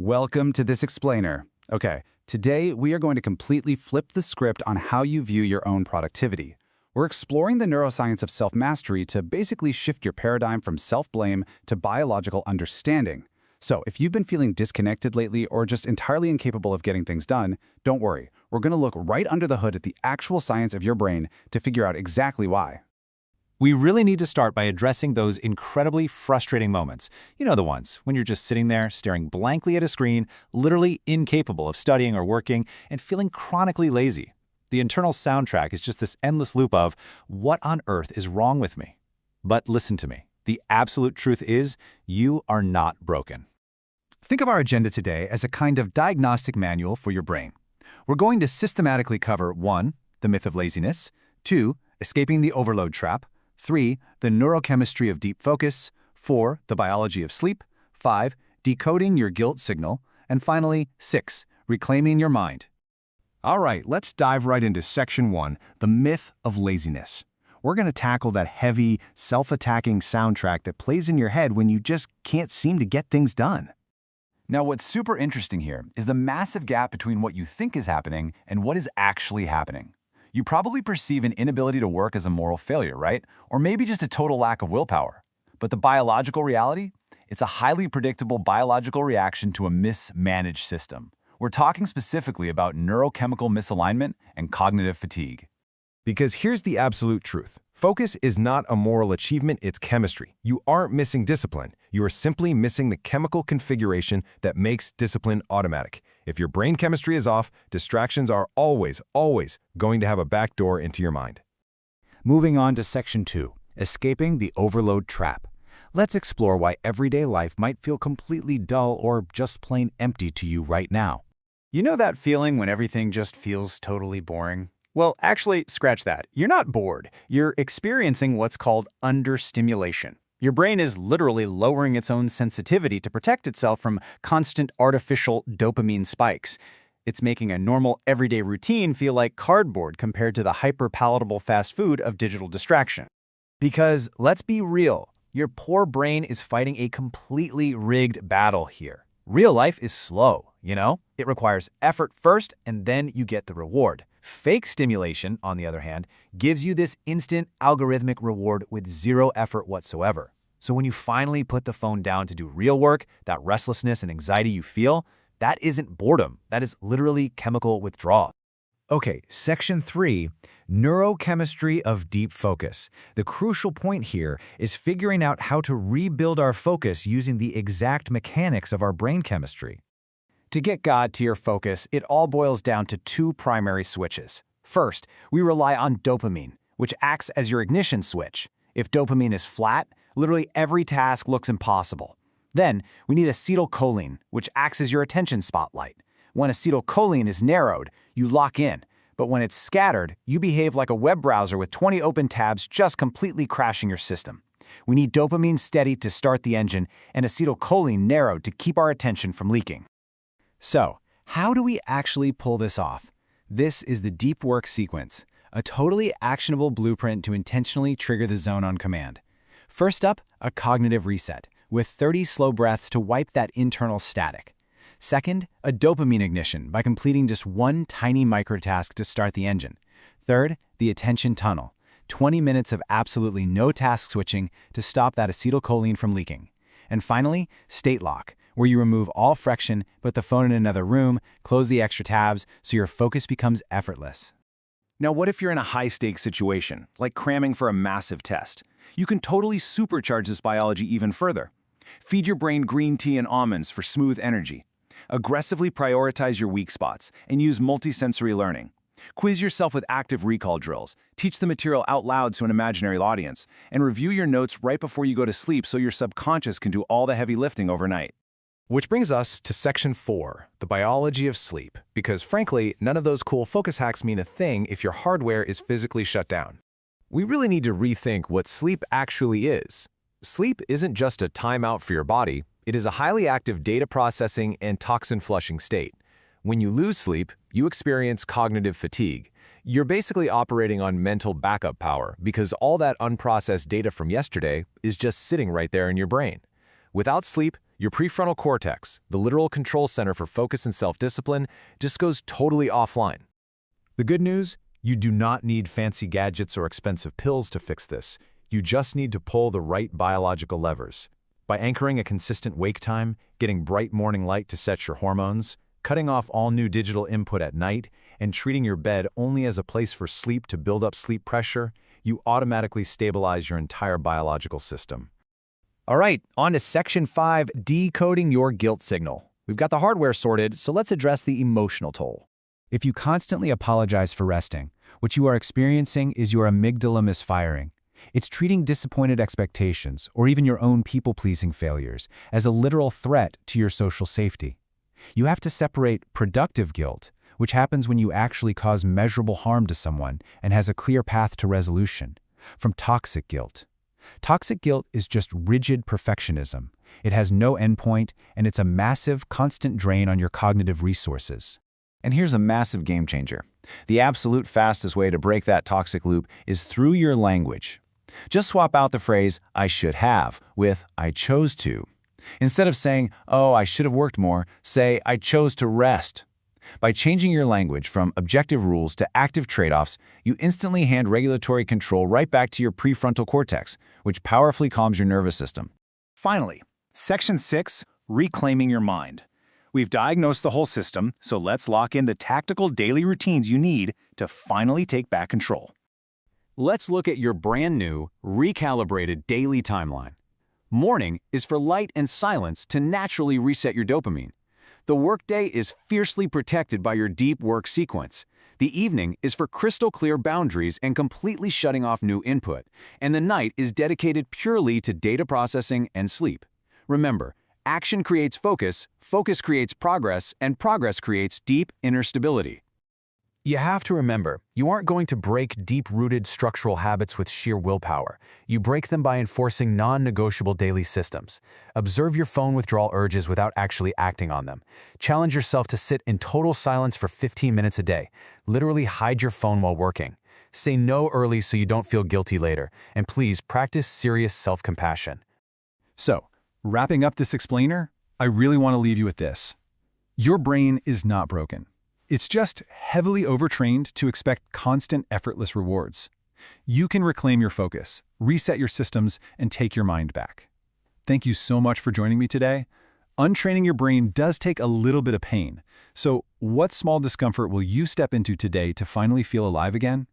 Welcome to this explainer. Okay, today we are going to completely flip the script on how you view your own productivity. We're exploring the neuroscience of self-mastery to basically shift your paradigm from self-blame to biological understanding. So if you've been feeling disconnected lately or just entirely incapable of getting things done, don't worry. We're going to look right under the hood at the actual science of your brain to figure out exactly why. We really need to start by addressing those incredibly frustrating moments. You know the ones, when you're just sitting there staring blankly at a screen, literally incapable of studying or working, and feeling chronically lazy. The internal soundtrack is just this endless loop of, what on earth is wrong with me? But listen to me. The absolute truth is, you are not broken. Think of our agenda today as a kind of diagnostic manual for your brain. We're going to systematically cover 1. The myth of laziness, 2. Escaping the overload trap, 3. The neurochemistry of deep focus, 4. The biology of sleep, 5. Decoding your guilt signal, and finally, 6. Reclaiming your mind. All right, let's dive right into Section 1, the myth of laziness. We're going to tackle that heavy, self-attacking soundtrack that plays in your head when you just can't seem to get things done. Now, what's super interesting here is the massive gap between what you think is happening and what is actually happening. You probably perceive an inability to work as a moral failure, right? Or maybe just a total lack of willpower. But the biological reality? It's a highly predictable biological reaction to a mismanaged system. We're talking specifically about neurochemical misalignment and cognitive fatigue. Because here's the absolute truth. Focus is not a moral achievement, it's chemistry. You aren't missing discipline. You are simply missing the chemical configuration that makes discipline automatic. If your brain chemistry is off, distractions are always going to have a backdoor into your mind. Moving on to Section 2, escaping the overload trap. Let's explore why everyday life might feel completely dull or just plain empty to you right now. You know that feeling when everything just feels totally boring? Well, actually, scratch that. You're not bored. You're experiencing what's called understimulation. Your brain is literally lowering its own sensitivity to protect itself from constant artificial dopamine spikes. It's making a normal everyday routine feel like cardboard compared to the hyper-palatable fast food of digital distraction. Because, let's be real, your poor brain is fighting a completely rigged battle here. Real life is slow, you know? It requires effort first, and then you get the reward. Fake stimulation, on the other hand, gives you this instant algorithmic reward with zero effort whatsoever. So when you finally put the phone down to do real work, that restlessness and anxiety you feel, that isn't boredom. That is literally chemical withdrawal. Okay, Section 3, neurochemistry of deep focus. The crucial point here is figuring out how to rebuild our focus using the exact mechanics of our brain chemistry. To get God to your focus, it all boils down to 2 primary switches. First, we rely on dopamine, which acts as your ignition switch. If dopamine is flat, literally every task looks impossible. Then, we need acetylcholine, which acts as your attention spotlight. When acetylcholine is narrowed, you lock in. But when it's scattered, you behave like a web browser with 20 open tabs just completely crashing your system. We need dopamine steady to start the engine and acetylcholine narrowed to keep our attention from leaking. So, how do we actually pull this off? This is the deep work sequence, a totally actionable blueprint to intentionally trigger the zone on command. First up, a cognitive reset, with 30 slow breaths to wipe that internal static. Second, a dopamine ignition by completing just one tiny microtask to start the engine. Third, the attention tunnel, 20 minutes of absolutely no task switching to stop that acetylcholine from leaking. And finally, state lock, where you remove all friction, put the phone in another room, close the extra tabs, so your focus becomes effortless. Now, what if you're in a high-stakes situation, like cramming for a massive test? You can totally supercharge this biology even further. Feed your brain green tea and almonds for smooth energy. Aggressively prioritize your weak spots and use multisensory learning. Quiz yourself with active recall drills, teach the material out loud to an imaginary audience, and review your notes right before you go to sleep so your subconscious can do all the heavy lifting overnight. Which brings us to Section 4, the biology of sleep, because frankly, none of those cool focus hacks mean a thing if your hardware is physically shut down. We really need to rethink what sleep actually is. Sleep isn't just a timeout for your body, it is a highly active data processing and toxin flushing state. When you lose sleep, you experience cognitive fatigue. You're basically operating on mental backup power because all that unprocessed data from yesterday is just sitting right there in your brain. Without sleep, Your prefrontal cortex, the literal control center for focus and self-discipline, just goes totally offline. The good news? You do not need fancy gadgets or expensive pills to fix this. You just need to pull the right biological levers. By anchoring a consistent wake time, getting bright morning light to set your hormones, cutting off all new digital input at night, and treating your bed only as a place for sleep to build up sleep pressure, you automatically stabilize your entire biological system. All right, on to Section 5, decoding your guilt signal. We've got the hardware sorted, so let's address the emotional toll. If you constantly apologize for resting, what you are experiencing is your amygdala misfiring. It's treating disappointed expectations, or even your own people-pleasing failures, as a literal threat to your social safety. You have to separate productive guilt, which happens when you actually cause measurable harm to someone and has a clear path to resolution, from toxic guilt. Toxic guilt is just rigid perfectionism. It has no endpoint, and it's a massive, constant drain on your cognitive resources. And here's a massive game changer. The absolute fastest way to break that toxic loop is through your language. Just swap out the phrase, I should have, with I chose to. Instead of saying, oh, I should have worked more, say, I chose to rest. By changing your language from objective rules to active trade-offs, you instantly hand regulatory control right back to your prefrontal cortex, which powerfully calms your nervous system. Finally, Section 6, reclaiming your mind. We've diagnosed the whole system, so let's lock in the tactical daily routines you need to finally take back control. Let's look at your brand new, recalibrated daily timeline. Morning is for light and silence to naturally reset your dopamine. The workday is fiercely protected by your deep work sequence. The evening is for crystal clear boundaries and completely shutting off new input. And the night is dedicated purely to data processing and sleep. Remember, action creates focus creates progress, and progress creates deep inner stability. You have to remember, you aren't going to break deep-rooted structural habits with sheer willpower. You break them by enforcing non-negotiable daily systems. Observe your phone withdrawal urges without actually acting on them. Challenge yourself to sit in total silence for 15 minutes a day. Literally hide your phone while working. Say no early so you don't feel guilty later. And please practice serious self-compassion. So, wrapping up this explainer, I really want to leave you with this. Your brain is not broken. It's just heavily overtrained to expect constant, effortless rewards. You can reclaim your focus, reset your systems, and take your mind back. Thank you so much for joining me today. Untraining your brain does take a little bit of pain. So, what small discomfort will you step into today to finally feel alive again?